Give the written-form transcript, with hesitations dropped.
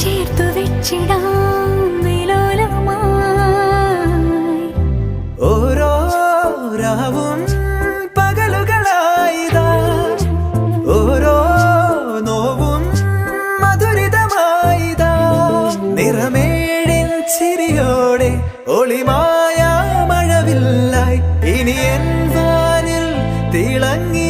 ചേർത്തു വെച്ചിടാം വിലോലമായി. ഓരോ രാവും പകലുകളായിതാ, ഓരോ നോവും മധുരിതമായിതാ. നിറമേഴിൻ ചിരിയോടെ ഒളിമായ മഴവില്ലായി ഇനി എൻ വാനിൽ തിളങ്ങി